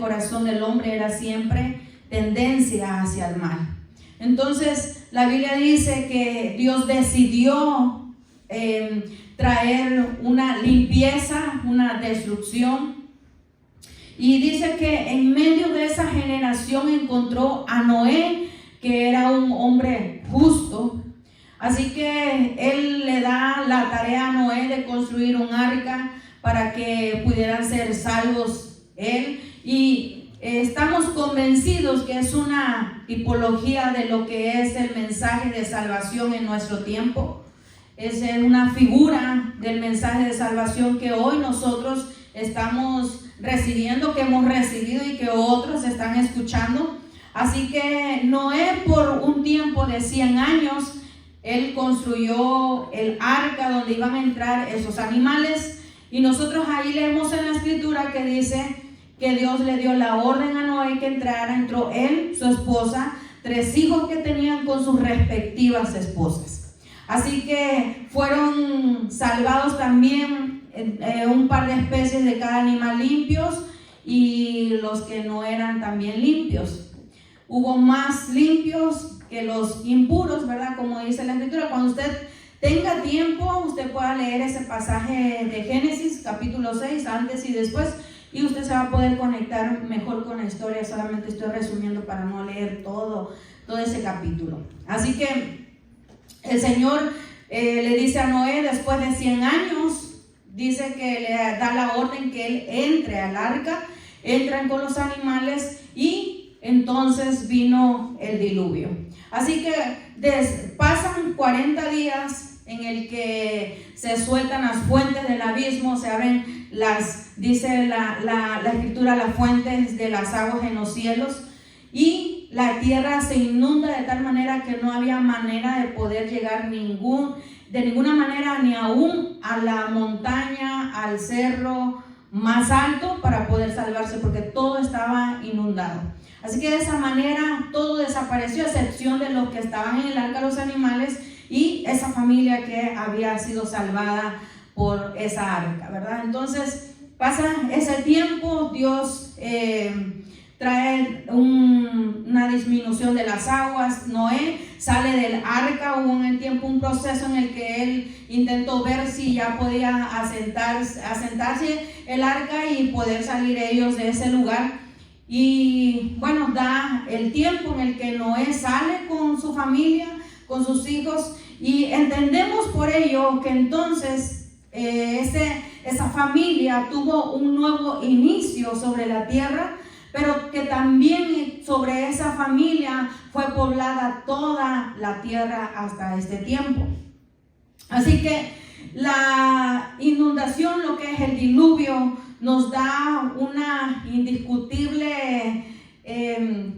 corazón del hombre era siempre tendencia hacia el mal. Entonces la Biblia dice que Dios decidió traer una limpieza, una destrucción, y dice que en medio de esa generación encontró a Noé, que era un hombre justo. Así que él le da la tarea a Noé de construir un arca para que pudieran ser salvos él, y estamos convencidos que es una tipología de lo que es el mensaje de salvación en nuestro tiempo. Es una figura del mensaje de salvación que hoy nosotros estamos recibiendo, que hemos recibido y que otros están escuchando. Así que Noé, por un tiempo de 100 años, él construyó el arca donde iban a entrar esos animales, y nosotros ahí leemos en la escritura que dice que Dios le dio la orden a Noé que entrara. Entró él, su esposa, 3 hijos que tenían con sus respectivas esposas. Así que fueron salvados también un par de especies de cada animal limpios, y los que no eran también limpios. Hubo más limpios que los impuros, ¿verdad? Como dice la escritura. Cuando usted tenga tiempo, usted pueda leer ese pasaje de Génesis capítulo 6, antes y después, y usted se va a poder conectar mejor con la historia. Solamente estoy resumiendo para no leer todo ese capítulo. Así que el Señor le dice a Noé, después de 100 años, dice que le da la orden que él entre al arca. Entran con los animales, y entonces vino el diluvio. Así que pasan 40 días en el que se sueltan las fuentes del abismo, se abren dice la escritura, las fuentes de las aguas en los cielos, y la tierra se inunda de tal manera que no había manera de poder llegar de ninguna manera, ni aún a la montaña, al cerro más alto, para poder salvarse, porque todo estaba inundado. Así que de esa manera todo desapareció, a excepción de los que estaban en el arca, los animales, y esa familia que había sido salvada por esa arca, ¿verdad? Entonces pasa ese tiempo, Dios trae una disminución de las aguas. Noé sale del arca. Hubo en el tiempo un proceso en el que él intentó ver si ya podía asentarse el arca y poder salir ellos de ese lugar. Y bueno, da el tiempo en el que Noé sale con su familia, con sus hijos, y entendemos por ello que entonces esa familia tuvo un nuevo inicio sobre la tierra, pero que también sobre esa familia fue poblada toda la tierra hasta este tiempo. Así que la inundación, lo que es el diluvio, nos da una indiscutible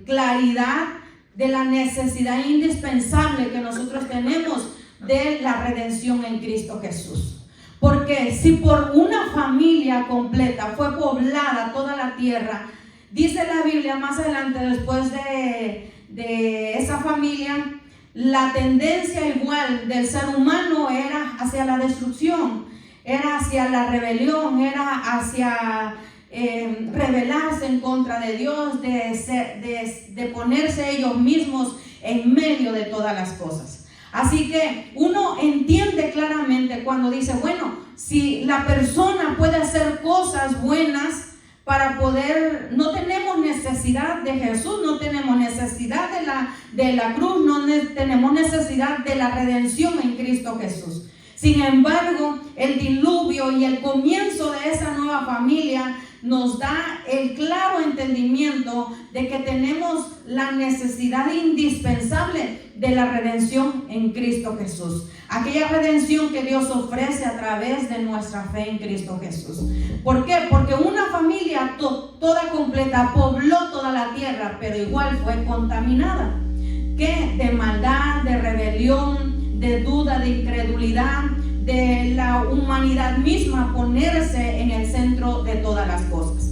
claridad de la necesidad indispensable que nosotros tenemos de la redención en Cristo Jesús. Porque si por una familia completa fue poblada toda la tierra, dice la Biblia más adelante, después de esa familia, la tendencia igual del ser humano era hacia la destrucción, era hacia la rebelión, era hacia rebelarse en contra de Dios, de ponerse ellos mismos en medio de todas las cosas. Así que uno entiende claramente cuando dice, bueno, si la persona puede hacer cosas buenas para poder, no tenemos necesidad de Jesús, no tenemos necesidad de la cruz, no tenemos necesidad de la redención en Cristo Jesús. Sin embargo, el diluvio y el comienzo de esa nueva familia nos da el claro entendimiento de que tenemos la necesidad indispensable de la redención en Cristo Jesús. Aquella redención que Dios ofrece a través de nuestra fe en Cristo Jesús. ¿Por qué? Porque una familia toda completa pobló toda la tierra, pero igual fue contaminada. ¿Qué? De maldad, de rebelión, de duda, de incredulidad, de la humanidad misma ponerse en el centro de todas las cosas.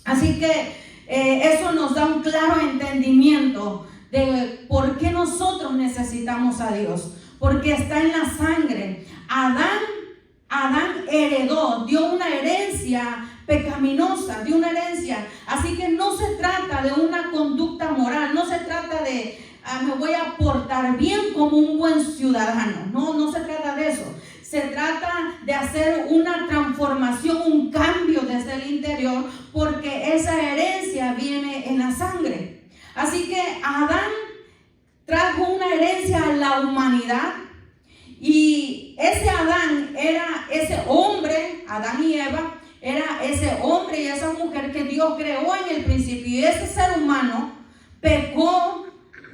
Así que eso nos da un claro entendimiento de por qué nosotros necesitamos a Dios, porque está en la sangre. Adán heredó, dio una herencia pecaminosa, de una herencia. Así que no se trata de una conducta moral, no se trata de me voy a portar bien como un buen ciudadano. No se trata de eso. Se trata de hacer una transformación, un cambio desde el interior, porque esa herencia viene en la sangre. Así que Adán trajo una herencia a la humanidad, y ese Adán era ese hombre, Adán y Eva, era ese hombre y esa mujer que Dios creó en el principio, y ese ser humano pecó.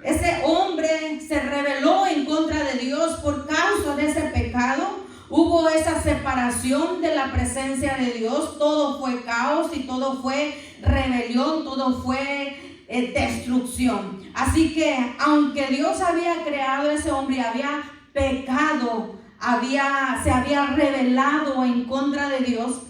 Ese hombre se rebeló en contra de Dios. Por causa de ese pecado hubo esa separación de la presencia de Dios. Todo fue caos y todo fue rebelión, todo fue destrucción. Así que aunque Dios había creado a ese hombre, había pecado, se había rebelado en contra de Dios,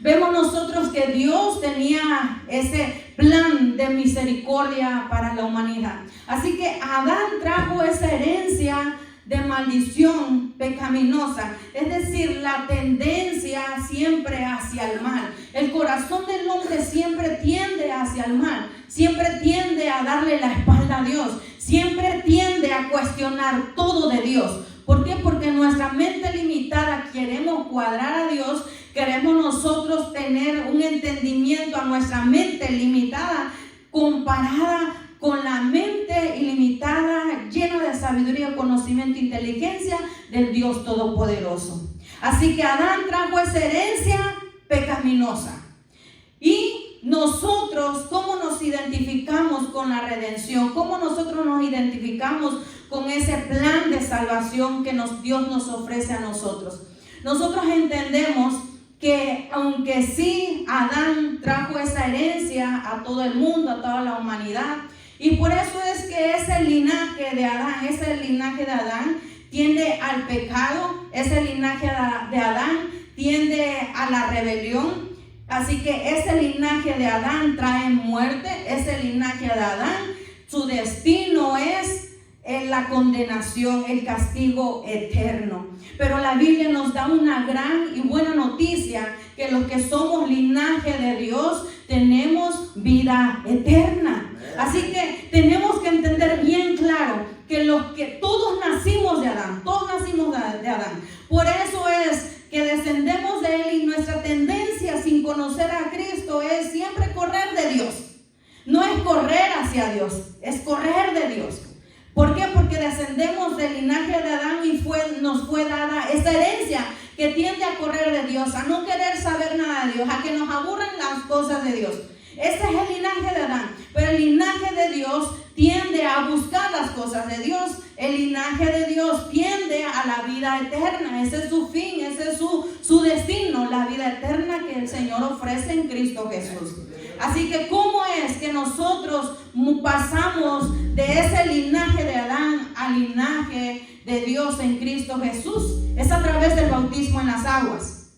vemos nosotros que Dios tenía ese plan de misericordia para la humanidad. Así que Adán trajo esa herencia de maldición pecaminosa, es decir, la tendencia siempre hacia el mal. El corazón del hombre siempre tiende hacia el mal, siempre tiende a darle la espalda a Dios, siempre tiende a cuestionar todo de Dios. ¿Por qué? Porque nuestra mente limitada queremos cuadrar a Dios, queremos nosotros tener un entendimiento a nuestra mente limitada comparada con la mente ilimitada, llena de sabiduría, conocimiento e inteligencia del Dios Todopoderoso. Así que Adán trajo esa herencia pecaminosa. Y nosotros, ¿cómo nos identificamos con la redención? ¿Cómo nosotros nos identificamos con ese plan de salvación que Dios nos ofrece a nosotros? Nosotros entendemos que aunque sí Adán trajo esa herencia a todo el mundo, a toda la humanidad, y por eso es que ese linaje de Adán tiende al pecado, ese linaje de Adán tiende a la rebelión. Así que ese linaje de Adán trae muerte, ese linaje de Adán, su destino es la condenación, el castigo eterno. Pero la Biblia nos da una gran y buena noticia, que los que somos linaje de Dios tenemos vida eterna. Así que tenemos que entender bien claro que todos nacimos de Adán, Por eso es que descendemos de él, y nuestra tendencia sin conocer a Cristo es siempre correr de Dios. No es correr hacia Dios, es correr de Dios. ¿Por qué? Porque descendemos del linaje de Adán y nos fue dada esa herencia que tiende a correr de Dios, a no querer saber nada de Dios, a que nos aburran las cosas de Dios. Ese es el linaje de Adán. Pero el linaje de Dios tiende a buscar las cosas de Dios. El linaje de Dios tiende a la vida eterna. Ese es su fin, ese es su destino, la vida eterna que el Señor ofrece en Cristo Jesús. Así que ¿cómo es que nosotros pasamos de ese linaje de Adán al linaje de Dios en Cristo Jesús? Es a través del bautismo en las aguas.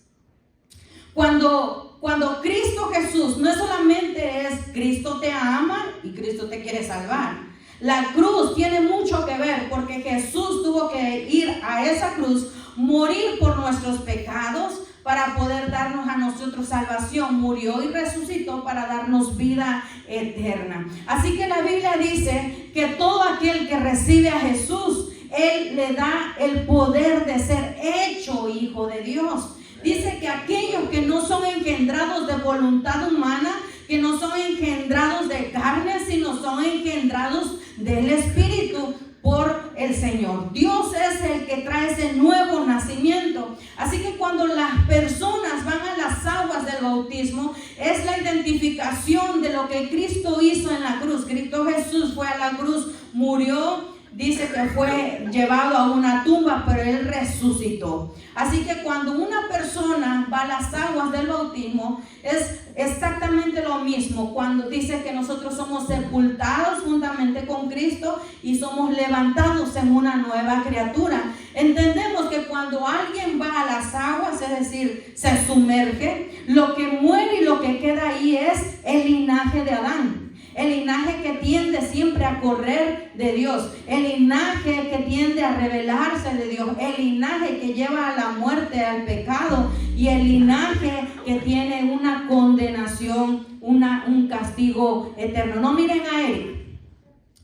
Cuando Cristo Jesús, no solamente es Cristo te ama y Cristo te quiere salvar. La cruz tiene mucho que ver, porque Jesús tuvo que ir a esa cruz, morir por nuestros pecados para poder darnos a nosotros salvación. Murió y resucitó para darnos vida eterna. Así que la Biblia dice que todo aquel que recibe a Jesús, Él le da el poder de ser hecho hijo de Dios. Dice que aquellos que no son engendrados de voluntad humana, que no son engendrados de carne, sino son engendrados del Espíritu por el Señor. Dios es el que trae ese nuevo nacimiento. Así que cuando las personas van a las aguas del bautismo, es la identificación de lo que Cristo hizo en la cruz. Cristo Jesús fue a la cruz, murió, dice que fue llevado a una tumba, pero Él resucitó. Así que cuando una persona va a las aguas del bautismo, es exactamente lo mismo. Cuando dice que nosotros somos sepultados juntamente con Cristo y somos levantados en una nueva criatura. Entendemos que cuando alguien va a las aguas, es decir, se sumerge, lo que muere y lo que queda ahí es el linaje de Adán. el linaje que tiende siempre a correr de Dios, el linaje que tiende a rebelarse de Dios, el linaje que lleva a la muerte, al pecado, y el linaje que tiene una condenación, un castigo eterno. No miren a Eric,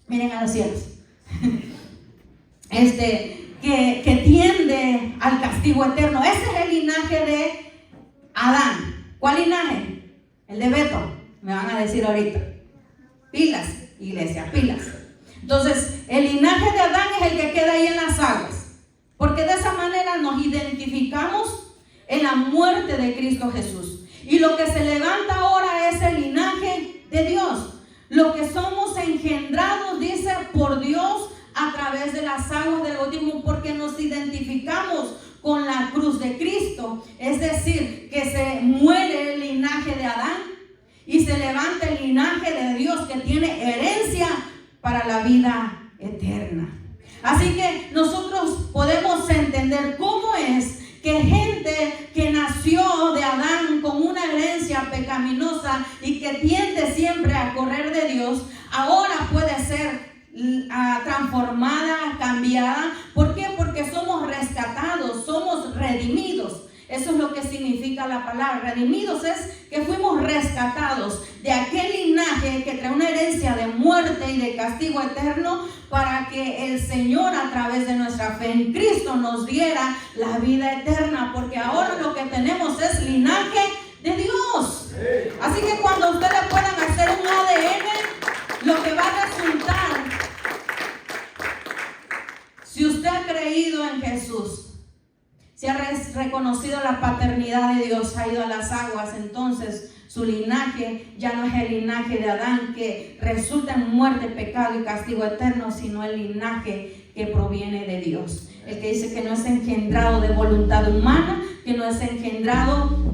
miren a los cielos. Que tiende al castigo eterno. Ese es el linaje de Adán. ¿Cuál linaje? El de Beto, me van a decir ahorita. Pilas, iglesia, pilas. Entonces, el linaje de Adán es el que queda ahí en las aguas, porque de esa manera nos identificamos en la muerte de Cristo Jesús. Y lo que se levanta ahora es el linaje de Dios. Lo que somos engendrados, dice, por Dios a través de las aguas del bautismo, porque nos identificamos con la cruz de Cristo. Es decir, que se muere el linaje de Adán y se levanta el linaje de Dios, que tiene herencia para la vida eterna. Así que nosotros podemos entender cómo es que gente que nació de Adán con una herencia pecaminosa y que tiende siempre a correr de Dios, ahora puede ser transformada, cambiada. ¿Por qué? Porque somos rescatados, somos redimidos. Eso es lo que significa la palabra. Redimidos es que fuimos rescatados de aquel linaje que trae una herencia de muerte y de castigo eterno, para que el Señor, a través de nuestra fe en Cristo, nos diera la vida eterna, porque ahora lo que tenemos es linaje de Dios. Así que cuando ustedes puedan hacer un ADN, lo que va a resultar, si usted ha creído en Jesús, si ha reconocido la paternidad de Dios, ha ido a las aguas, entonces su linaje ya no es el linaje de Adán, que resulta en muerte, pecado y castigo eterno, sino el linaje que proviene de Dios. El que dice que no es engendrado de voluntad humana, que no es engendrado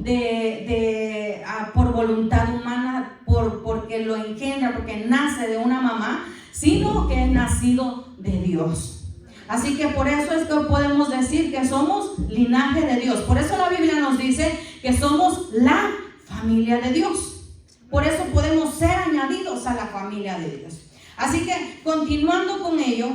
por voluntad humana, porque lo engendra, porque nace de una mamá, sino que es nacido de Dios. Así que por eso es que podemos decir que somos linaje de Dios. Por eso la Biblia nos dice que somos la familia de Dios. Por eso podemos ser añadidos a la familia de Dios. Así que continuando con ello,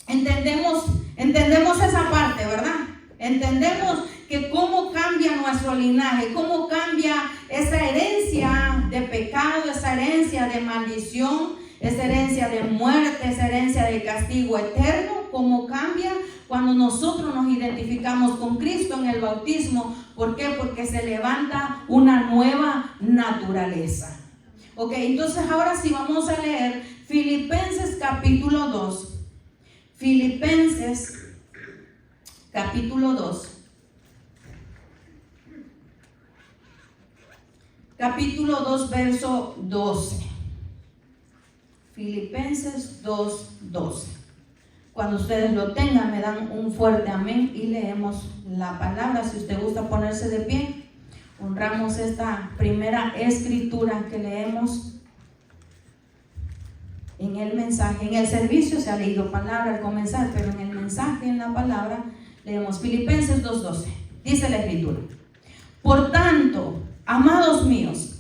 entendemos esa parte, ¿verdad? Entendemos que cómo cambia nuestro linaje, cómo cambia esa herencia de pecado, esa herencia de maldición, esa herencia de muerte, esa herencia de castigo eterno, cómo cambia cuando nosotros nos identificamos con Cristo en el bautismo. ¿Por qué? Porque se levanta una nueva naturaleza. Ok, entonces ahora sí vamos a leer Filipenses capítulo 2. Filipenses capítulo 2. Capítulo 2, verso 12. Filipenses 2:12. Cuando ustedes lo tengan, me dan un fuerte amén y leemos la palabra. Si usted gusta ponerse de pie, honramos esta primera escritura que leemos en el mensaje. En el servicio se ha leído palabra al comenzar, pero en el mensaje, en la palabra, leemos Filipenses 2:12. Dice la escritura: por tanto, amados míos,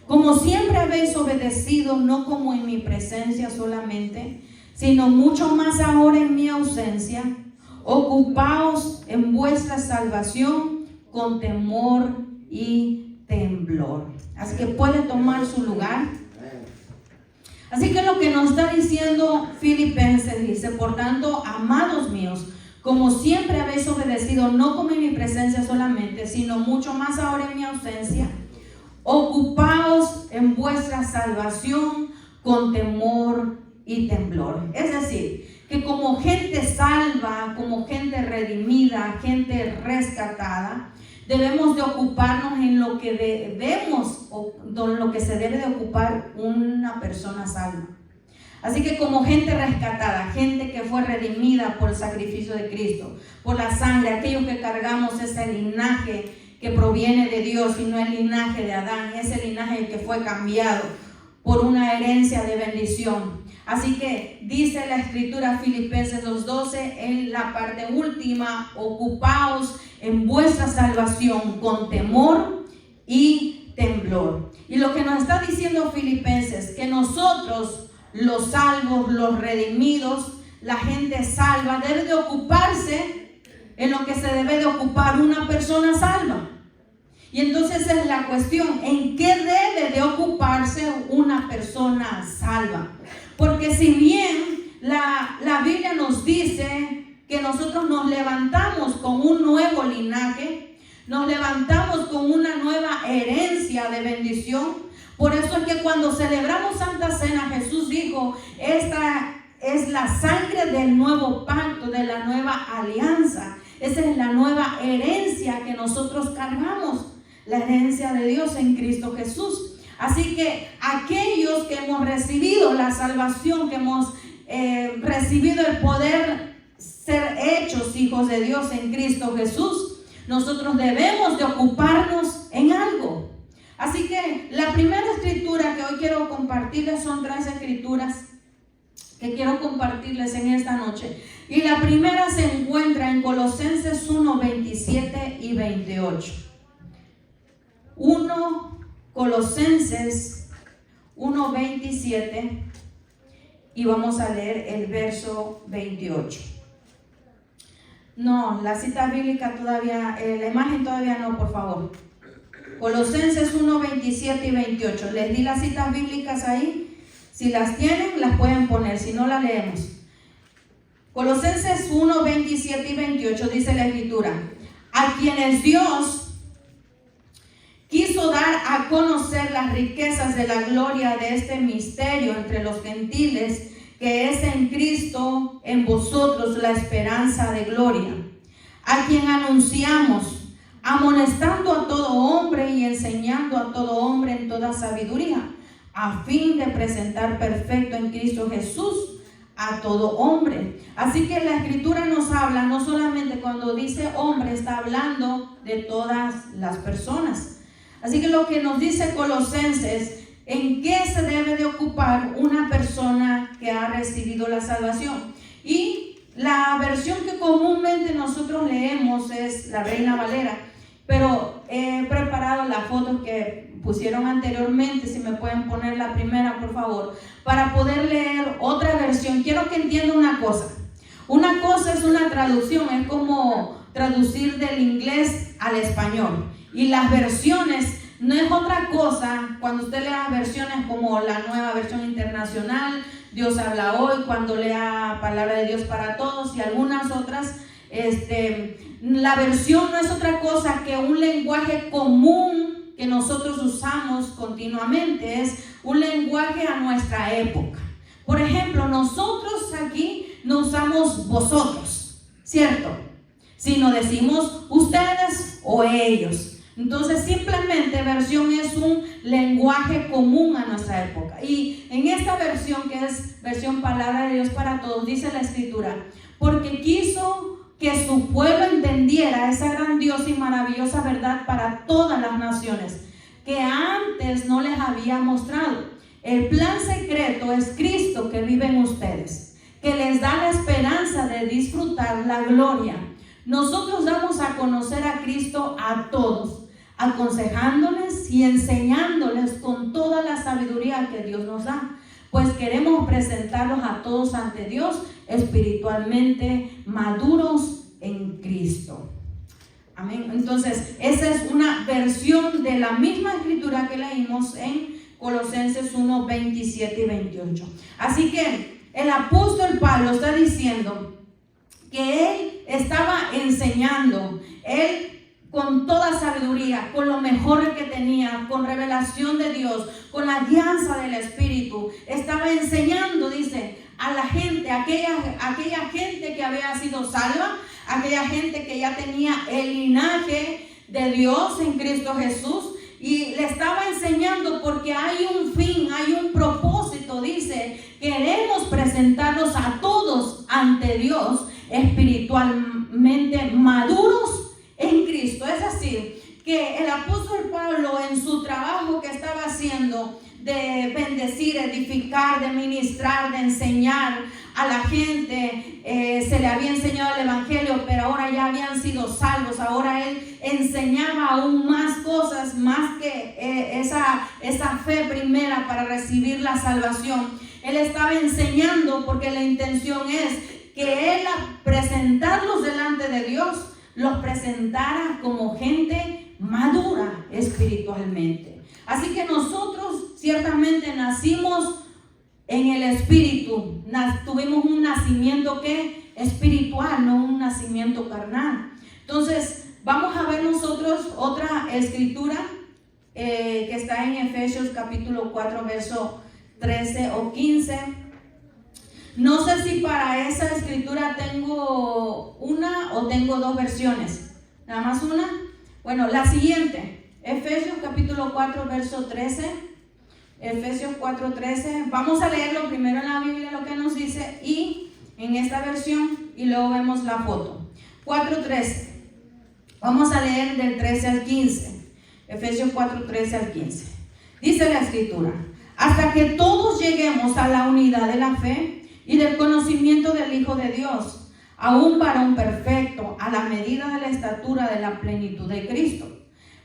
como siempre habéis obedecido, no como en mi presencia solamente, sino mucho más ahora en mi ausencia, ocupaos en vuestra salvación con temor y temblor. Así que puede tomar su lugar. Así que lo que nos está diciendo Filipenses dice: por tanto, amados míos, como siempre habéis obedecido, no como en mi presencia solamente, sino mucho más ahora en mi ausencia, ocupaos en vuestra salvación con temor y temblor. Es decir, que como gente salva, como gente redimida, gente rescatada, debemos de ocuparnos en lo que debemos, o en lo que se debe de ocupar una persona salva. Así que como gente rescatada, gente que fue redimida por el sacrificio de Cristo, por la sangre, aquellos que cargamos ese linaje que proviene de Dios y no el linaje de Adán, ese linaje que fue cambiado por una herencia de bendición. Así que dice la escritura Filipenses 2:12 en la parte última: ocupaos en vuestra salvación con temor y temblor. Y lo que nos está diciendo Filipenses, que nosotros, los salvos, los redimidos, la gente salva, debe de ocuparse en lo que se debe de ocupar una persona salva. Y entonces es la cuestión, ¿en qué debe de ocuparse una persona salva? Porque si bien la Biblia nos dice que nosotros nos levantamos con un nuevo linaje, nos levantamos con una nueva herencia de bendición. Por eso es que cuando celebramos Santa Cena, Jesús dijo, esta es la sangre del nuevo pacto, de la nueva alianza. Esa es la nueva herencia que nosotros cargamos, la herencia de Dios en Cristo Jesús. Así que aquellos que hemos recibido la salvación, que hemos recibido el poder ser hechos hijos de Dios en Cristo Jesús, nosotros debemos de ocuparnos en algo. Así que la primera escritura que hoy quiero compartirles, son 3 escrituras que quiero compartirles en esta noche. Y la primera se encuentra en Colosenses 1, 27 y 28. Colosenses 1, 27, y vamos a leer el verso 28. No, la cita bíblica todavía, la imagen todavía no, por favor. Colosenses 1, 27 y 28. Les di las citas bíblicas ahí. Si las tienen, las pueden poner. Si no, las leemos. Colosenses 1, 27 y 28 dice la escritura: a quienes Dios quiso dar a conocer las riquezas de la gloria de este misterio entre los gentiles, que es en Cristo, en vosotros la esperanza de gloria, a quien anunciamos, amonestando a todo hombre y enseñando a todo hombre en toda sabiduría, a fin de presentar perfecto en Cristo Jesús a todo hombre. Así que la escritura nos habla, no solamente cuando dice hombre, está hablando de todas las personas. Así que lo que nos dice Colosenses, ¿en qué se debe de ocupar una persona que ha recibido la salvación? Y la versión que comúnmente nosotros leemos es la Reina Valera, pero he preparado las fotos que pusieron anteriormente. Si me pueden poner la primera, por favor, para poder leer otra versión. Quiero que entiendan una cosa. Una cosa es una traducción, es como traducir del inglés al español. Y las versiones no es otra cosa. Cuando usted lea versiones como la Nueva Versión Internacional, Dios habla hoy, cuando lea Palabra de Dios para Todos y algunas otras, la versión no es otra cosa que un lenguaje común que nosotros usamos continuamente. Es un lenguaje a nuestra época. Por ejemplo, nosotros aquí no usamos vosotros, ¿cierto? Sino decimos ustedes o ellos. Entonces simplemente versión es un lenguaje común a nuestra época. Y en esta versión, que es versión Palabra de Dios para Todos, dice la escritura: porque quiso que su pueblo entendiera esa grandiosa y maravillosa verdad para todas las naciones, que antes no les había mostrado. El plan secreto es Cristo que vive en ustedes, que les da la esperanza de disfrutar la gloria. Nosotros damos a conocer a Cristo a todos, aconsejándoles y enseñándoles con toda la sabiduría que Dios nos da, pues queremos presentarlos a todos ante Dios espiritualmente maduros en Cristo. Amén. Entonces, esa es una versión de la misma escritura que leímos en Colosenses 1, 27 y 28. Así que el apóstol Pablo está diciendo que él estaba enseñando, él con toda sabiduría, con lo mejor que tenía, con revelación de Dios, con la guianza del Espíritu, estaba enseñando, dice, a la gente, aquella gente que había sido salva, aquella gente que ya tenía el linaje de Dios en Cristo Jesús, y le estaba enseñando porque hay un fin, hay un propósito. Dice, queremos presentarlos a todos ante Dios espiritualmente maduros en Cristo. Es decir, que el apóstol Pablo, en su trabajo que estaba haciendo de bendecir, edificar, de ministrar, de enseñar a la gente se le había enseñado el evangelio, pero ahora ya habían sido salvos. Ahora él enseñaba aún más cosas, más que esa fe primera para recibir la salvación. Él estaba enseñando porque la intención es que él, al presentarlos delante de Dios, los presentara como gente madura espiritualmente. Así que nosotros ciertamente nacimos en el espíritu, tuvimos un nacimiento espiritual, no un nacimiento carnal. Entonces vamos a ver nosotros otra escritura que está en Efesios capítulo 4 verso 13 o 15. No sé si para esa escritura tengo una o tengo dos versiones. Nada más una. Bueno, la siguiente, Efesios capítulo 4 verso 13. Efesios 4:13. Vamos a leerlo primero en la Biblia, lo que nos dice, y en esta versión, y luego vemos la foto. 4:13. Vamos a leer del 13 al 15. Efesios 4:13 al 15. Dice la escritura: hasta que todos lleguemos a la unidad de la fe y del conocimiento del Hijo de Dios, a un varón perfecto, a la medida de la estatura de la plenitud de Cristo,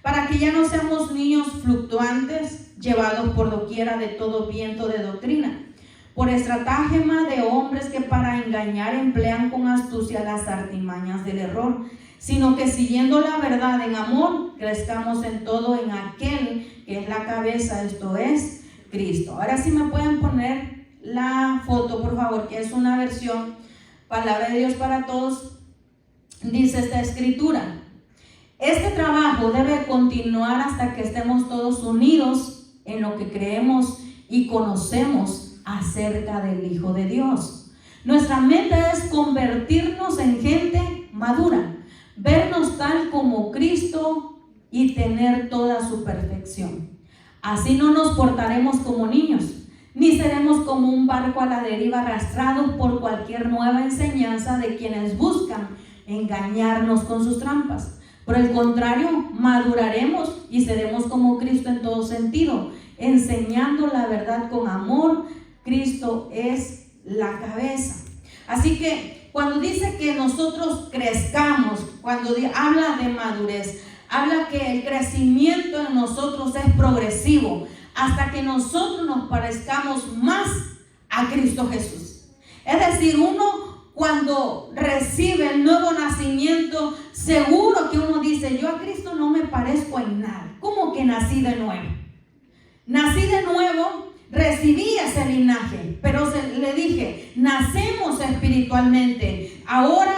para que ya no seamos niños fluctuantes, llevados por doquiera de todo viento de doctrina, por estratagema de hombres que para engañar emplean con astucia las artimañas del error, sino que siguiendo la verdad en amor, crezcamos en todo en aquel que es la cabeza, esto es Cristo. Ahora sí me pueden poner la foto, por favor, que es una versión Palabra de Dios para Todos. Dice esta escritura: este trabajo debe continuar hasta que estemos todos unidos en lo que creemos y conocemos acerca del Hijo de Dios. Nuestra meta es convertirnos en gente madura, vernos tal como Cristo y tener toda su perfección. Así no nos portaremos como niños, ni seremos como un barco a la deriva arrastrados por cualquier nueva enseñanza de quienes buscan engañarnos con sus trampas. Por el contrario, maduraremos y seremos como Cristo en todo sentido, enseñando la verdad con amor. Cristo es la cabeza. Así que cuando dice que nosotros crezcamos, cuando habla de madurez, habla que el crecimiento en nosotros es progresivo hasta que nosotros nos parezcamos más a Cristo Jesús. Es decir, uno cuando recibe el nuevo nacimiento, seguro que uno dice: yo a Cristo no me parezco en nada. ¿Cómo que nací de nuevo? Nací de nuevo, recibí ese linaje, pero le dije, nacemos espiritualmente. Ahora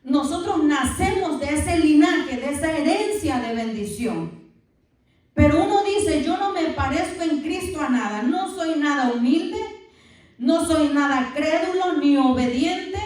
nosotros nacemos de ese linaje, de esa herencia de bendición. Pero uno dice: yo no me parezco en Cristo a nada. No soy nada humilde, no soy nada crédulo ni obediente.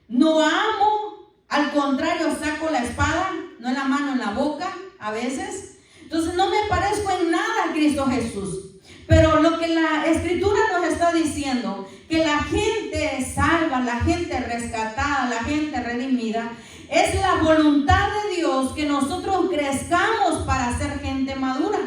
No amo, al contrario, saco la espada, no en la mano, en la boca, a veces. Entonces no me parezco en nada a Cristo Jesús. Pero lo que la escritura nos está diciendo, que la gente salva, la gente rescatada, la gente redimida, es la voluntad de Dios que nosotros crezcamos para ser gente madura.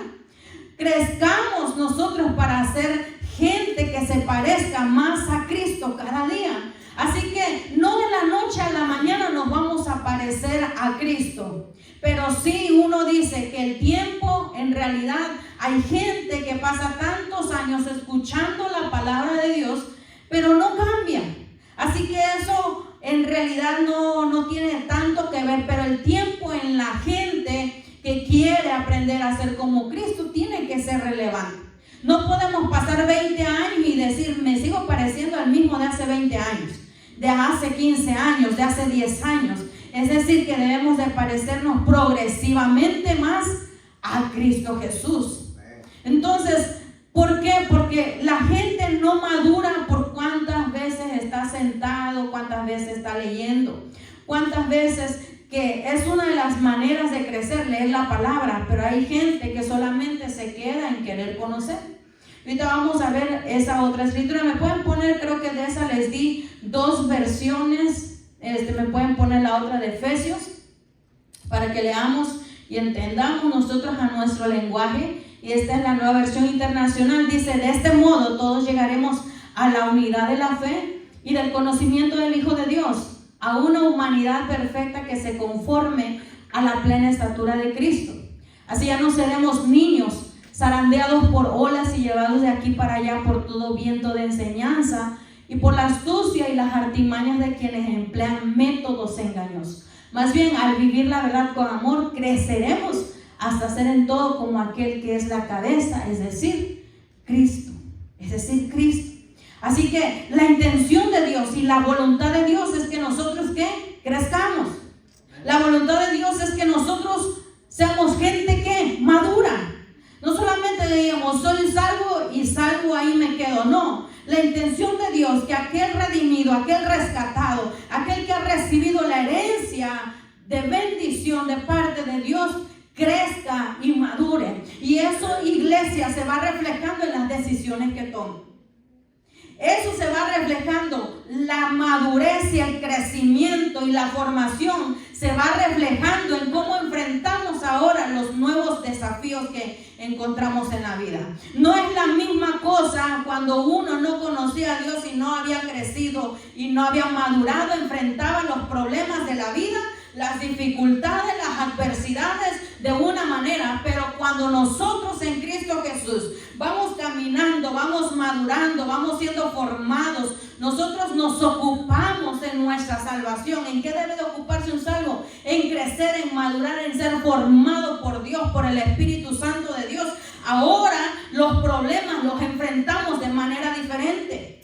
Crezcamos nosotros para ser gente que se parezca más a Cristo cada día. Así que no de la noche a la mañana nos vamos a parecer a Cristo. Pero sí, uno dice que el tiempo, en realidad, hay gente que pasa tantos años escuchando la palabra de Dios, pero no cambia. Así que eso en realidad no tiene tanto que ver, pero el tiempo en la gente que quiere aprender a ser como Cristo tiene que ser relevante. No podemos pasar 20 años y decir: me sigo pareciendo al mismo de hace 20 años, de hace 15 años, de hace 10 años. Es decir, que debemos de parecernos progresivamente más a Cristo Jesús. Entonces, ¿por qué? Porque la gente no madura por cuántas veces está sentado, cuántas veces está leyendo, cuántas veces, que es una de las maneras de crecer, leer la palabra, pero hay gente que solamente se queda en querer conocer. Ahorita vamos a ver esa otra escritura. Me pueden poner, creo que de esa les di dos versiones. Me pueden poner la otra de Efesios para que leamos y entendamos nosotros a nuestro lenguaje. Y esta es la Nueva Versión Internacional. Dice: de este modo todos llegaremos a la unidad de la fe y del conocimiento del Hijo de Dios, a una humanidad perfecta que se conforme a la plena estatura de Cristo. Así ya no seremos niños zarandeados por olas y llevados de aquí para allá por todo viento de enseñanza y por la astucia y las artimañas de quienes emplean métodos engañosos. Más bien, al vivir la verdad con amor, creceremos hasta ser en todo como aquel que es la cabeza, es decir, Cristo. Así que la intención de Dios y la voluntad de Dios es que nosotros, ¿qué? Crezcamos. La voluntad de Dios es que nosotros seamos gente que madura. No solamente digamos, soy salvo y salvo ahí me quedo. No, la intención de Dios, que aquel redimido, aquel rescatado, aquel que ha recibido la herencia de bendición de parte de Dios, crezca y madure. Y eso, iglesia, se va reflejando en las decisiones que toma. Eso se va reflejando, la madurez y el crecimiento y la formación se va reflejando en cómo enfrentamos ahora los nuevos desafíos que encontramos en la vida. No es la misma cosa cuando uno no conocía a Dios y no había crecido y no había madurado, enfrentaba los problemas de la vida, las dificultades, las adversidades de una manera, pero cuando nosotros en Cristo Jesús vamos caminando, vamos madurando, vamos siendo formados, nosotros nos ocupamos en nuestra salvación. ¿En qué debe de ocuparse un salvo? En crecer, en madurar, en ser formado por Dios, por el Espíritu Santo de Dios. Ahora los problemas los enfrentamos de manera diferente.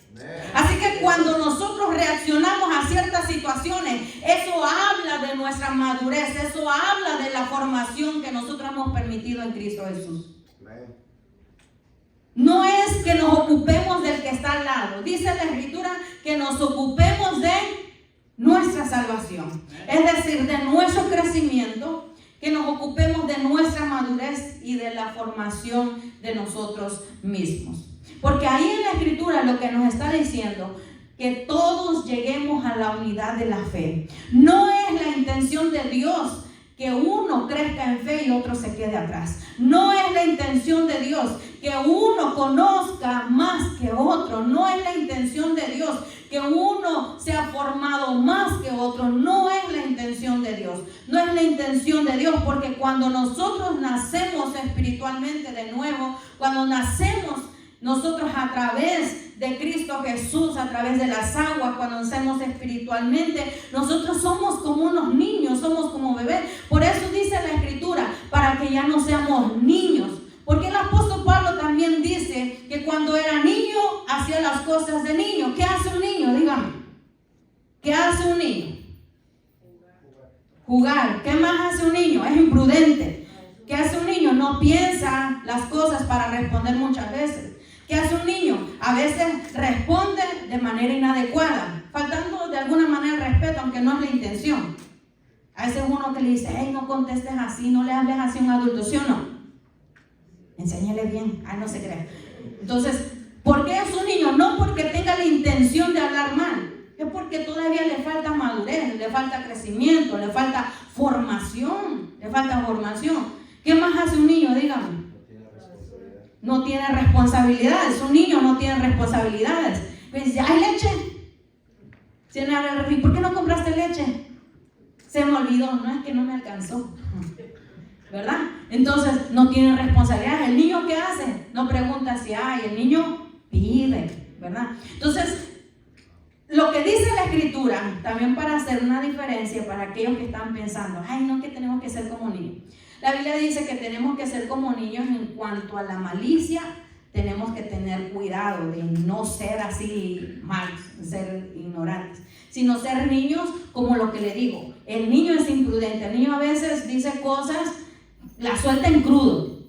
Así que cuando nosotros reaccionamos a ciertas situaciones, eso habla de nuestra madurez, eso habla de la formación que nosotros hemos permitido en Cristo Jesús. No es que nos ocupemos del que está al lado. Dice la Escritura que nos ocupemos de nuestra salvación, es decir, de nuestro crecimiento, que nos ocupemos de nuestra madurez y de la formación de nosotros mismos. Porque ahí en la Escritura lo que nos está diciendo, que todos lleguemos a la unidad de la fe. No es la intención de Dios que uno crezca en fe y otro se quede atrás. No es la intención de Dios que uno conozca más que otro. No es la intención de Dios que uno sea formado más que otro. No es la intención de Dios. No es la intención de Dios, porque cuando nosotros nacemos espiritualmente de nuevo, cuando nacemos nosotros a través de Cristo Jesús, a través de las aguas, cuando nacemos espiritualmente, nosotros somos como unos niños, somos como bebés. Por eso dice la Escritura, para que ya no seamos niños. Porque el apóstol Pablo también dice que cuando era niño, hacía las cosas de niño. ¿Qué hace un niño? Dígame. ¿Qué hace un niño? Jugar. ¿Qué más hace un niño? Es imprudente. ¿Qué hace un niño? No piensa las cosas para responder muchas veces. ¿Qué hace un niño? A veces responde de manera inadecuada, faltando de alguna manera el respeto, aunque no es la intención. A veces uno que le dice, hey, no contestes así, no le hables así a un adulto, ¿sí o no? Enséñale bien, no se crea. Entonces, ¿por qué es un niño? No porque tenga la intención de hablar mal, es porque todavía le falta madurez, le falta crecimiento, le falta formación, ¿Qué más hace un niño? Dígame. No tiene responsabilidades. Un niño no tiene responsabilidades. Pues, ¿hay leche? ¿Por qué no compraste leche? Se me olvidó. No, es que no me alcanzó, ¿verdad? Entonces no tiene responsabilidades. ¿El niño qué hace? No pregunta si hay. El niño pide, ¿verdad? Entonces, lo que dice la Escritura, también para hacer una diferencia para aquellos que están pensando, ay, no, que tenemos que ser como niños. La Biblia dice que tenemos que ser como niños en cuanto a la malicia. Tenemos que tener cuidado de no ser así malos, ser ignorantes, sino ser niños como lo que le digo. El niño es imprudente. El niño a veces dice cosas, las suelta en crudo.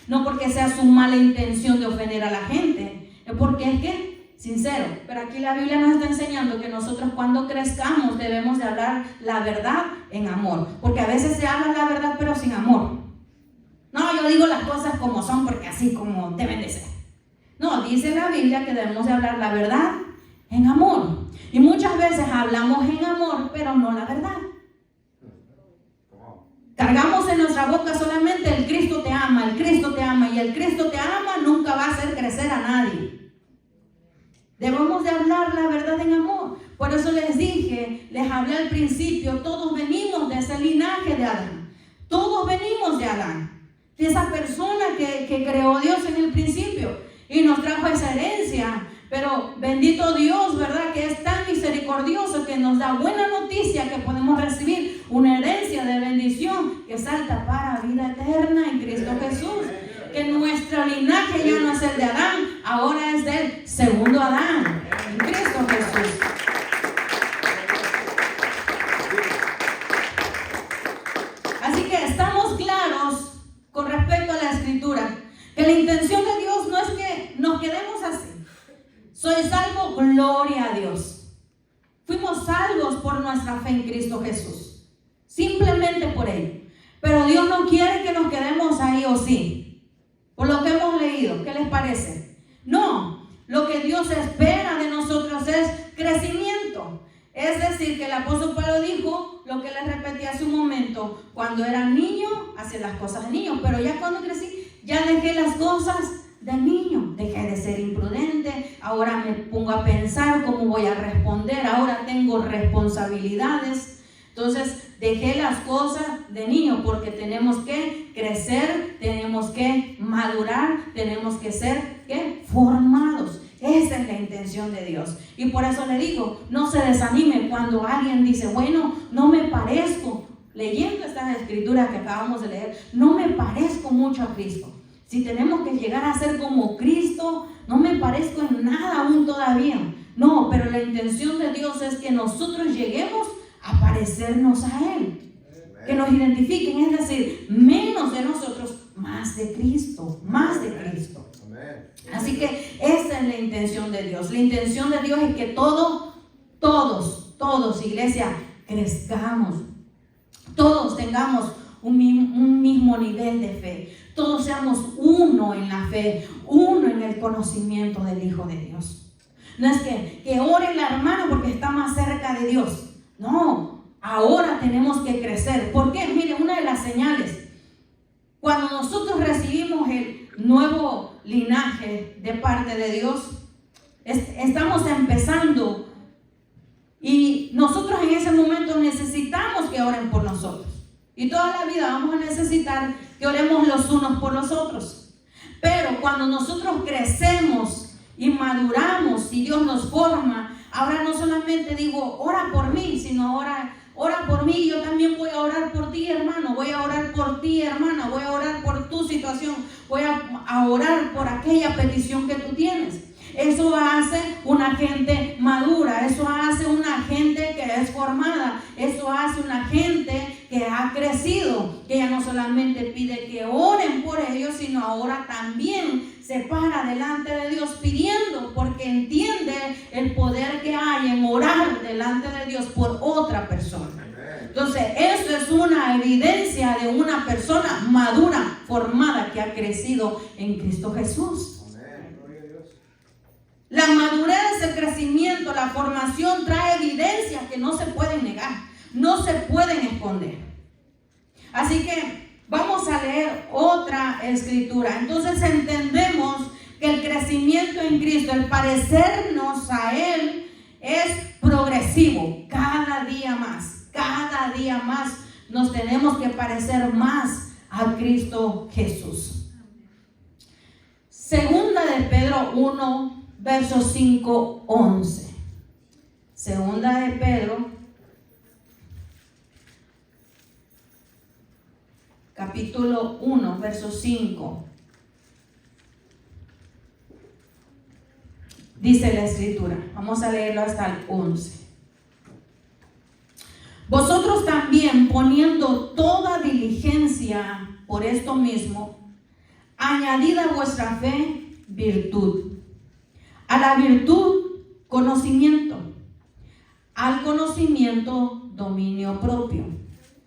No porque sea su mala intención de ofender a la gente, es porque es que sincero. Pero aquí la Biblia nos está enseñando que nosotros cuando crezcamos debemos de hablar la verdad en amor, porque a veces se habla la verdad pero sin amor. No, yo digo las cosas como son porque así como deben de ser. No, dice la Biblia que debemos de hablar la verdad en amor, y muchas veces hablamos en amor pero no la verdad. Cargamos en nuestra boca solamente el Cristo te ama, el Cristo te ama, y el Cristo te ama nunca va a hacer crecer a nadie. Debemos de hablar la verdad en amor. Por eso les dije, les hablé al principio, todos venimos de ese linaje de Adán. Todos venimos de Adán, de esa persona que creó Dios en el principio y nos trajo esa herencia. Pero bendito Dios, ¿verdad? Que es tan misericordioso que nos da buena noticia que podemos recibir una herencia de bendición que salta para vida eterna en Cristo Jesús. Que nuestro linaje ya no es el de Adán, ahora es del segundo Adán, en Cristo Jesús. Así que estamos claros con respecto a la Escritura, que la intención de Dios no es que nos quedemos así. Soy salvo, gloria a Dios. Fuimos salvos por nuestra fe en Cristo Jesús, simplemente por ello. Pero Dios no quiere que nos quedemos ahí o sí. Por lo que hemos leído, ¿qué les parece? No, lo que Dios espera de nosotros es crecimiento. Es decir, que el apóstol Pablo dijo lo que les repetí hace un momento: cuando era niño, hacía las cosas de niño, pero ya cuando crecí, ya dejé las cosas de niño. Dejé de ser imprudente, ahora me pongo a pensar cómo voy a responder, ahora tengo responsabilidades. Entonces dejé las cosas de niño porque tenemos que crecer, tenemos que madurar, tenemos que ser ¿qué? Formados. Esa es la intención de Dios. Y por eso le digo, no se desanime cuando alguien dice, bueno, no me parezco, leyendo estas escrituras que acabamos de leer, no me parezco mucho a Cristo. Si tenemos que llegar a ser como Cristo, no me parezco en nada aún todavía. No, pero la intención de Dios es que nosotros lleguemos a parecernos a Él, que nos identifiquen, es decir, menos de nosotros, más de Cristo, más de Cristo. Así que esa es la intención de Dios. La intención de Dios es que todos, iglesia, crezcamos, todos tengamos un mismo nivel de fe, todos seamos uno en la fe, uno en el conocimiento del Hijo de Dios. No es que ore la hermana porque está más cerca de Dios. No, ahora tenemos que crecer. ¿Por qué? Mire, una de las señales, cuando nosotros recibimos el nuevo linaje de parte de Dios, estamos empezando y nosotros en ese momento necesitamos que oren por nosotros. Y toda la vida vamos a necesitar que oremos los unos por los otros. Pero cuando nosotros crecemos y maduramos y Dios nos forma, ahora no solamente digo, ora por mí, sino ora por mí, yo también voy a orar por ti, hermano, voy a orar por ti, hermana, voy a orar por tu situación, voy a orar por aquella petición que tú tienes. Eso hace una gente madura, eso hace una gente que es formada, eso hace una gente que ha crecido, que ya no solamente pide que oren por ellos, sino ahora también se para delante de Dios pidiendo, porque entiende el poder que hay en orar delante de Dios por otra persona. Entonces, eso es una evidencia de una persona madura, formada, que ha crecido en Cristo Jesús. La madurez, el crecimiento, la formación trae evidencias que no se pueden negar, no se pueden esconder. Así que vamos a leer otra escritura. Entonces entendemos que el crecimiento en Cristo, el parecernos a Él, es progresivo. Cada día más nos tenemos que parecer más a Cristo Jesús. Segunda de Pedro 1, verso 5, 11. Segunda de Pedro, capítulo 1, verso 5. Dice la escritura, vamos a leerlo hasta el 11. Vosotros también, poniendo toda diligencia por esto mismo, añadid a vuestra fe virtud, a la virtud conocimiento, al conocimiento dominio propio,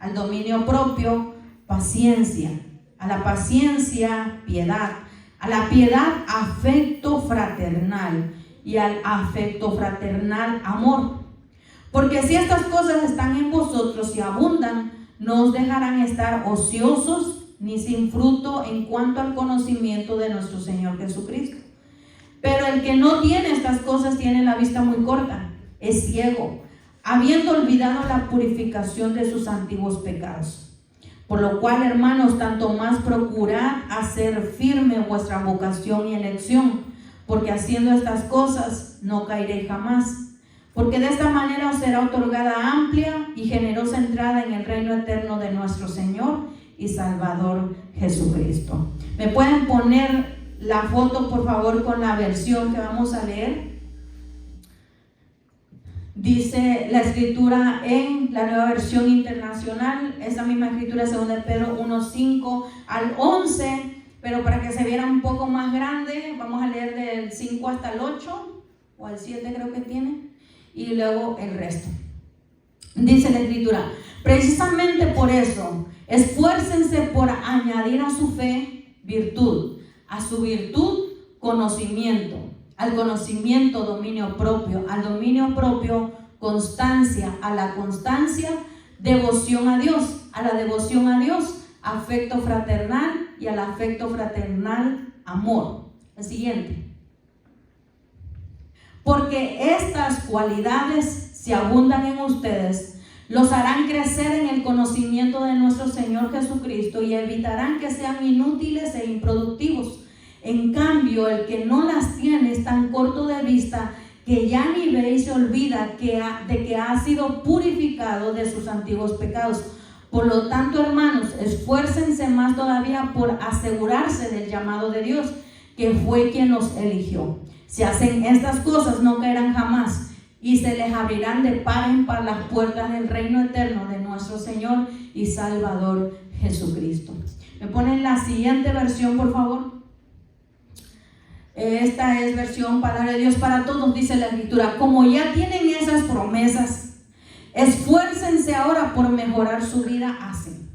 al dominio propio paciencia, a la paciencia piedad, a la piedad afecto fraternal y al afecto fraternal amor. Porque si estas cosas están en vosotros y abundan, no os dejarán estar ociosos ni sin fruto en cuanto al conocimiento de nuestro Señor Jesucristo. Pero el que no tiene estas cosas tiene la vista muy corta, es ciego, habiendo olvidado la purificación de sus antiguos pecados. Por lo cual, hermanos, tanto más procurad hacer firme vuestra vocación y elección, porque haciendo estas cosas no caeréis jamás. Porque de esta manera os será otorgada amplia y generosa entrada en el reino eterno de nuestro Señor y Salvador Jesucristo. ¿Me pueden poner la foto, por favor, con la versión que vamos a leer? Dice la escritura en la Nueva Versión Internacional, esa misma escritura, 2 Pedro 1:5 al 11, pero para que se viera un poco más grande, vamos a leer del 5 hasta el 8, o al 7 creo que tiene, y luego el resto. Dice la escritura: precisamente por eso, esfuércense por añadir a su fe virtud, a su virtud conocimiento, al conocimiento dominio propio, al dominio propio constancia, a la constancia devoción a Dios, a la devoción a Dios afecto fraternal y al afecto fraternal amor. El siguiente. Porque estas cualidades, si abundan en ustedes, los harán crecer en el conocimiento de nuestro Señor Jesucristo y evitarán que sean inútiles e improductivos. En cambio, el que no las tiene es tan corto de vista que ya ni ve y se olvida de que ha sido purificado de sus antiguos pecados. Por lo tanto, hermanos, esfuércense más todavía por asegurarse del llamado de Dios, que fue quien los eligió. Si hacen estas cosas, no caerán jamás, y se les abrirán de par en par las puertas del reino eterno de nuestro Señor y Salvador Jesucristo. ¿Me ponen la siguiente versión, por favor? Esta es versión Palabra de Dios para Todos. Dice la escritura: como ya tienen esas promesas, esfuércense ahora por mejorar su vida así.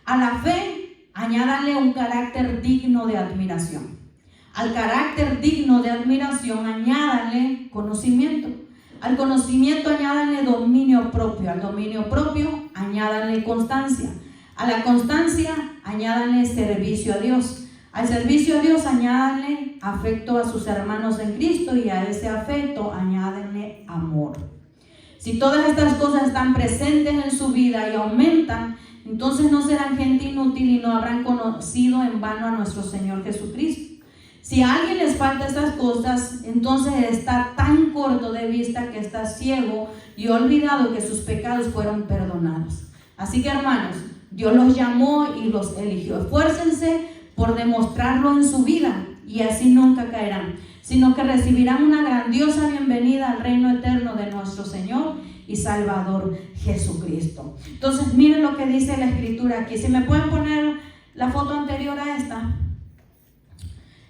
A la fe añádanle un carácter digno de admiración. Al carácter digno de admiración añádanle conocimiento. Al conocimiento añádanle dominio propio. Al dominio propio añádanle constancia. A la constancia añádanle servicio a Dios. Al servicio a Dios añádanle afecto a sus hermanos en Cristo, y a ese afecto añádenle amor. Si todas estas cosas están presentes en su vida y aumentan, entonces no serán gente inútil y no habrán conocido en vano a nuestro Señor Jesucristo. Si a alguien les falta estas cosas, entonces está tan corto de vista que está ciego y olvidado que sus pecados fueron perdonados. Así que, hermanos, Dios los llamó y los eligió. Esfuércense por demostrarlo en su vida, y así nunca caerán, sino que recibirán una grandiosa bienvenida al reino eterno de nuestro Señor y Salvador Jesucristo. Entonces, miren lo que dice la escritura aquí. Si me pueden poner la foto anterior a esta.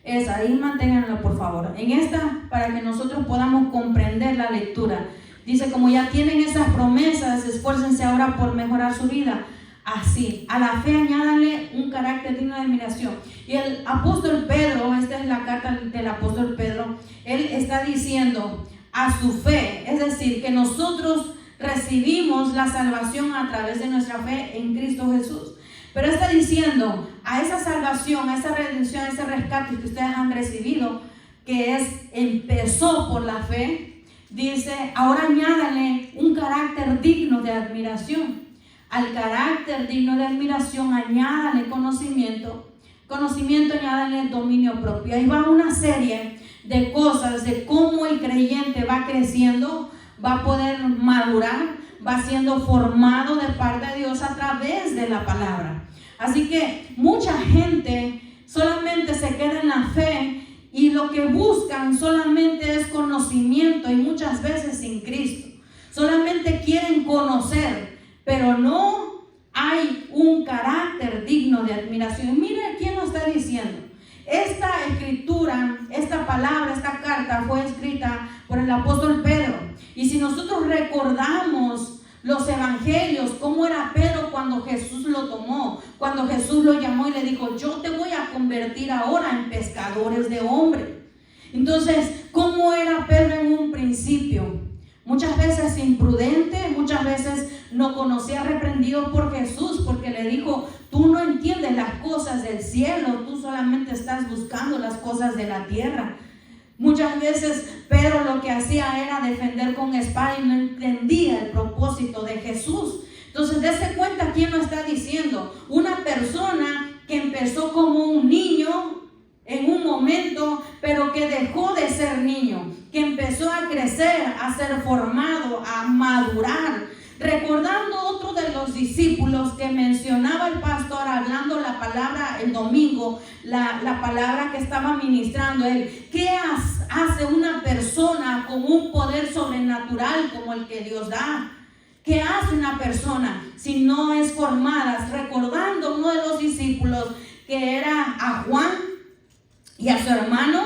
Esa, ahí manténganlo, por favor. En esta, para que nosotros podamos comprender la lectura. Dice: como ya tienen esas promesas, esfuércense ahora por mejorar su vida. Así, a la fe añádanle un carácter digno de admiración. Y el apóstol Pedro, esta es la carta del apóstol Pedro, él está diciendo a su fe, es decir, que nosotros recibimos la salvación a través de nuestra fe en Cristo Jesús. Pero está diciendo a esa salvación, a esa redención, a ese rescate que ustedes han recibido, que empezó por la fe, dice: ahora añádanle un carácter digno de admiración. Al carácter digno de admiración añádanle conocimiento. Conocimiento añádanle dominio propio. Ahí va una serie de cosas de cómo el creyente va creciendo, va a poder madurar, va siendo formado de parte de Dios a través de la palabra. Así que mucha gente solamente se queda en la fe y lo que buscan solamente es conocimiento, y muchas veces sin Cristo. Solamente quieren conocer, pero no hay un carácter digno de admiración. Mire quién lo está diciendo. Esta escritura, esta palabra, esta carta fue escrita por el apóstol Pedro. Y si nosotros recordamos los evangelios, cómo era Pedro cuando Jesús lo tomó, cuando Jesús lo llamó y le dijo: yo te voy a convertir ahora en pescadores de hombres. Entonces, ¿cómo era Pedro en un principio? Muchas veces imprudente, muchas veces no conocía, reprendido por Jesús, porque le dijo: tú no entiendes las cosas del cielo, tú solamente estás buscando las cosas de la tierra. Muchas veces Pedro lo que hacía era defender con espada y no entendía el propósito de Jesús. Entonces, dése cuenta quién lo está diciendo. Una persona que empezó como un niño en un momento, pero que dejó de ser niño, que empezó a crecer, a ser formado, a madurar. Recordando otro de los discípulos que mencionaba el pastor hablando la palabra el domingo, la palabra que estaba ministrando él. ¿Qué hace una persona con un poder sobrenatural como el que Dios da? ¿Qué hace una persona si no es formada? Recordando uno de los discípulos que era a Juan y a su hermano,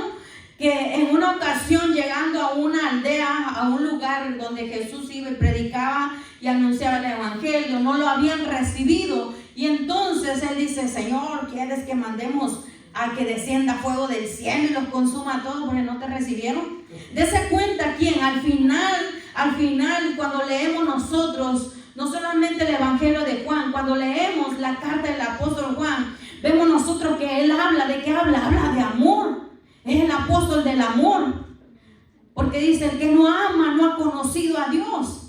que en una ocasión llegando a una aldea, a un lugar donde Jesús iba y predicaba y anunciaba el evangelio, no lo habían recibido, y entonces él dice: Señor, ¿quieres que mandemos a que descienda fuego del cielo y los consuma a todos porque no te recibieron? Dese cuenta quién, al final cuando leemos nosotros, no solamente el evangelio de Juan, cuando leemos la carta del apóstol Juan, vemos nosotros que él habla, ¿de qué habla? Habla de amor. Es el apóstol del amor, porque dice: el que no ama no ha conocido a Dios.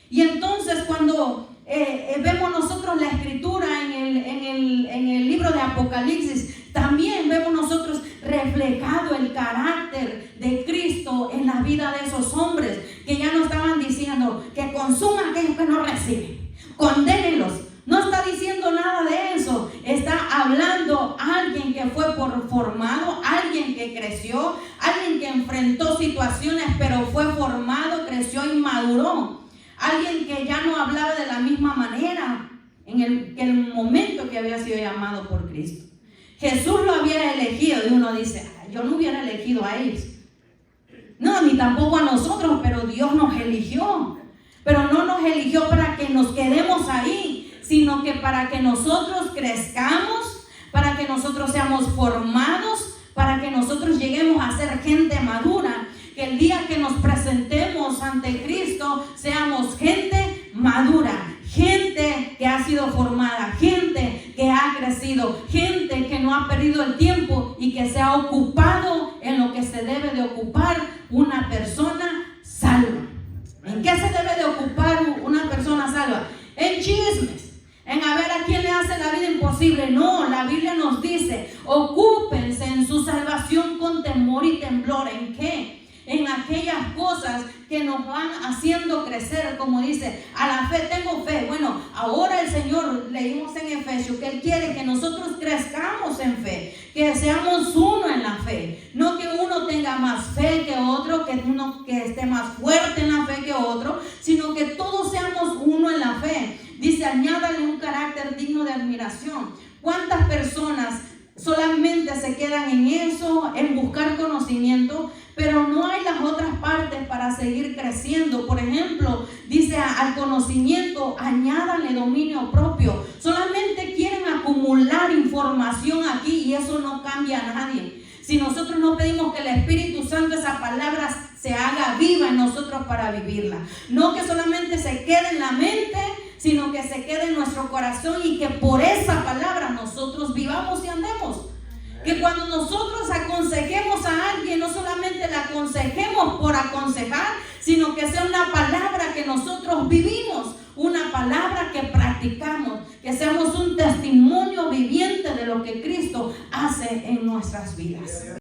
Y entonces cuando vemos nosotros la escritura en el libro de Apocalipsis, también vemos nosotros reflejado el carácter de Cristo en la vida de esos hombres, que ya no estaban diciendo que consuman aquellos que no reciben, condénenlos. No está diciendo nada de eso. Está hablando alguien que fue formado, alguien que creció, alguien que enfrentó situaciones, pero fue formado, creció y maduró. Alguien que ya no hablaba de la misma manera en el momento que había sido llamado por Cristo. Jesús lo había elegido y uno dice: yo no hubiera elegido a ellos. No, ni tampoco a nosotros, pero Dios nos eligió. Pero no nos eligió para que nos quedemos ahí, sino que para que nosotros crezcamos, para que nosotros seamos formados, para que nosotros lleguemos a ser gente madura, que el día que nos presentemos ante Cristo seamos gente madura, gente que ha sido formada, gente que ha crecido, gente que no ha perdido el tiempo y que se ha ocupado en lo que se debe de ocupar una persona salva. ¿En qué se debe de ocupar una persona salva? En chismes, en a ver a quién le hace la vida imposible. No, la Biblia nos dice: ocúpense en su salvación con temor y temblor. ¿En qué? En aquellas cosas que nos van haciendo crecer, como dice, a la fe tengo fe. Bueno, ahora el Señor, leímos en Efesios, que Él quiere que nosotros crezcamos en fe, que seamos uno en la fe. No que uno tenga más fe que otro, que uno que esté más fuerte en la fe que otro, sino que todos seamos uno en la fe. Dice: añádale un carácter digno de admiración. ¿Cuántas personas solamente se quedan en eso, en buscar conocimiento, pero no hay las otras partes para seguir creciendo? Por ejemplo, dice: al conocimiento añádanle dominio propio. Solamente quieren acumular información aquí y eso no cambia a nadie. Si nosotros no pedimos que el Espíritu Santo, esa palabra, se haga viva en nosotros para vivirla. No que solamente se quede en la mente, sino que se quede en nuestro corazón y que por esa palabra nosotros vivamos y andemos. Que cuando nosotros aconsejemos a alguien, no solamente la aconsejemos por aconsejar, sino que sea una palabra que nosotros vivimos, una palabra que practicamos, que seamos un testimonio viviente de lo que Cristo hace en nuestras vidas.